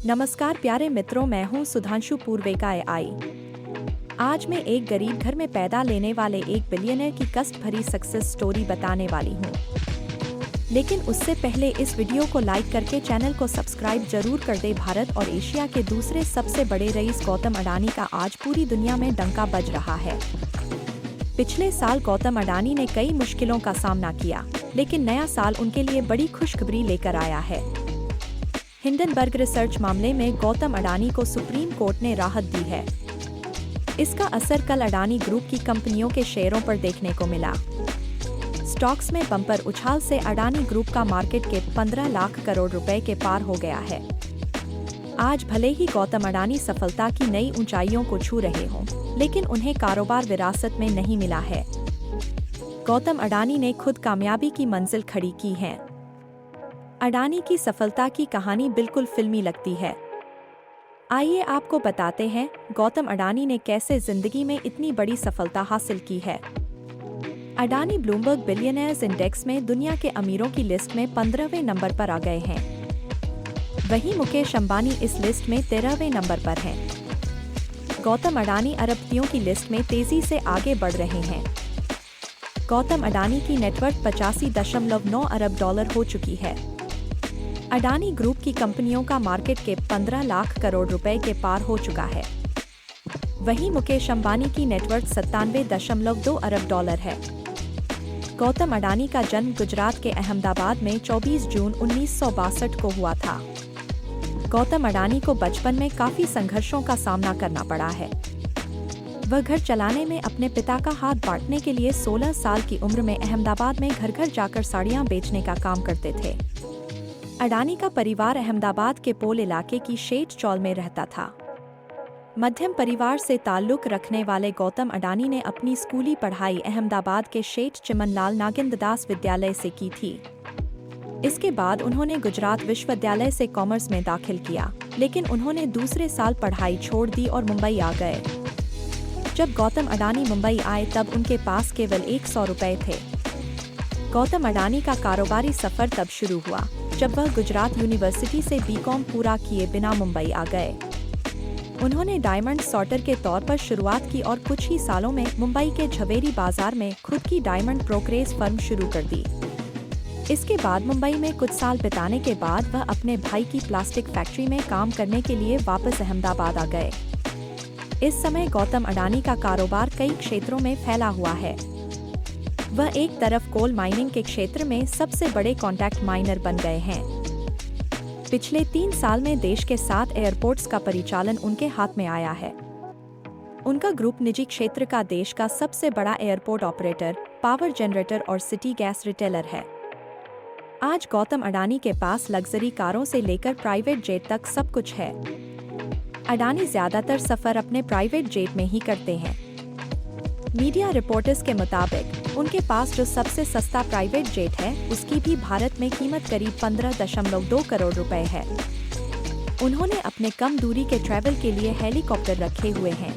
नमस्कार प्यारे मित्रों, मैं हूँ सुधांशु पूर्वेका आई। आज मैं एक गरीब घर में पैदा लेने वाले एक बिलियनर की कष्ट भरी सक्सेस स्टोरी बताने वाली हूँ। लेकिन उससे पहले इस वीडियो को लाइक करके चैनल को सब्सक्राइब जरूर कर दे। भारत और एशिया के दूसरे सबसे बड़े रईस गौतम अडानी का आज पूरी दुनिया में डंका बज रहा है। पिछले साल गौतम अडानी ने कई मुश्किलों का सामना किया, लेकिन नया साल उनके लिए बड़ी खुशखबरी लेकर आया है। हिंडनबर्ग रिसर्च मामले में गौतम अडानी को सुप्रीम कोर्ट ने राहत दी है। इसका असर कल अडानी ग्रुप की कंपनियों के शेयरों पर देखने को मिला। स्टॉक्स में बम्पर उछाल से अडानी ग्रुप का मार्केट कैप 15 लाख करोड़ रुपए के पार हो गया है। आज भले ही गौतम अडानी सफलता की नई ऊंचाइयों को छू रहे हों, लेकिन उन्हें कारोबार विरासत में नहीं मिला है। गौतम अडानी ने खुद कामयाबी की मंजिल खड़ी की है। अडानी की सफलता की कहानी बिल्कुल फिल्मी लगती है। आइए आपको बताते हैं गौतम अडानी ने कैसे जिंदगी में इतनी बड़ी सफलता हासिल की है। अडानी ब्लूमबर्ग बिलियनर्स इंडेक्स में दुनिया के अमीरों की लिस्ट में 15वें नंबर पर आ गए हैं। वहीं मुकेश अंबानी इस लिस्ट में 13वें नंबर पर हैं। गौतम अडानी अरबपतियों की लिस्ट में तेजी से आगे बढ़ रहे हैं। गौतम अडानी की नेटवर्थ 85.9 अरब डॉलर हो चुकी है। अडानी ग्रुप की कंपनियों का मार्केट कैप 15 लाख करोड़ रुपए के पार हो चुका है। वहीं मुकेश अंबानी की नेटवर्थ 97.2 अरब डॉलर है। गौतम अडानी का जन्म गुजरात के अहमदाबाद में 24 जून 1962 को हुआ था। गौतम अडानी को बचपन में काफी संघर्षों का सामना करना पड़ा है। वह घर चलाने में अपने पिता का हाथ बांटने के लिए 16 साल की उम्र में अहमदाबाद में घर घर जाकर साड़ियां बेचने का काम करते थे। अडानी का परिवार अहमदाबाद के पोल इलाके की शेठ चौल में रहता था। मध्यम परिवार से ताल्लुक रखने वाले गौतम अडानी ने अपनी स्कूली पढ़ाई अहमदाबाद के शेठ चिमनलाल नागेंद्रदास विद्यालय से की थी। इसके बाद उन्होंने गुजरात विश्वविद्यालय से कॉमर्स में दाखिल किया, लेकिन उन्होंने दूसरे साल पढ़ाई छोड़ दी और मुंबई आ गए। जब गौतम अडानी मुंबई आए तब उनके पास केवल 100 रुपए थे। गौतम अडानी का कारोबारी सफर तब शुरू हुआ जब वह गुजरात यूनिवर्सिटी से बीकॉम पूरा किए बिना मुंबई आ गए। उन्होंने डायमंड सॉर्टर के तौर पर शुरुआत की और कुछ ही सालों में मुंबई के झवेरी बाजार में खुद की डायमंड ब्रोकरेज फर्म शुरू कर दी। इसके बाद मुंबई में कुछ साल बिताने के बाद वह अपने भाई की प्लास्टिक फैक्ट्री में काम करने के लिए वापस अहमदाबाद आ गए। इस समय गौतम अडानी का कारोबार कई क्षेत्रों में फैला हुआ है। वह एक तरफ कोल माइनिंग के क्षेत्र में सबसे बड़े कॉन्ट्रैक्ट माइनर बन गए हैं। पिछले 3 साल में देश के 7 एयरपोर्ट्स का परिचालन उनके हाथ में आया है। उनका ग्रुप निजी क्षेत्र का देश का सबसे बड़ा एयरपोर्ट ऑपरेटर, पावर जनरेटर और सिटी गैस रिटेलर है। आज गौतम अडानी के पास लग्जरी कारों से लेकर प्राइवेट जेट तक सब कुछ है। अडानी ज्यादातर सफर अपने प्राइवेट जेट में ही करते हैं। मीडिया रिपोर्टर्स के मुताबिक उनके पास जो सबसे सस्ता प्राइवेट जेट है, उसकी भी भारत में कीमत करीब 15.2 करोड़ रुपए है। उन्होंने अपने कम दूरी के ट्रैवल के लिए हेलीकॉप्टर रखे हुए हैं।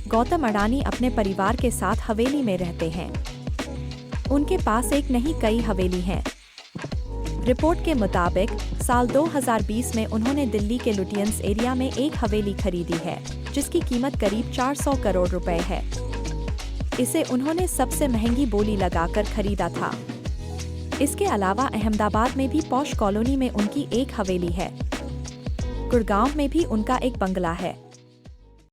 गौतम अडानी अपने परिवार के साथ हवेली में रहते हैं। उनके पास एक नहीं कई हवेली हैं। रिपोर्ट के मुताबिक साल 2020 में उन्होंने दिल्ली के लुटियंस एरिया में एक हवेली खरीदी है, जिसकी कीमत करीब 400 करोड़ रुपए है। इसे उन्होंने सबसे महंगी बोली लगाकर खरीदा था। इसके अलावा अहमदाबाद में भी पॉश कॉलोनी में उनकी एक हवेली है। गुड़गांव में भी उनका एक बंगला है।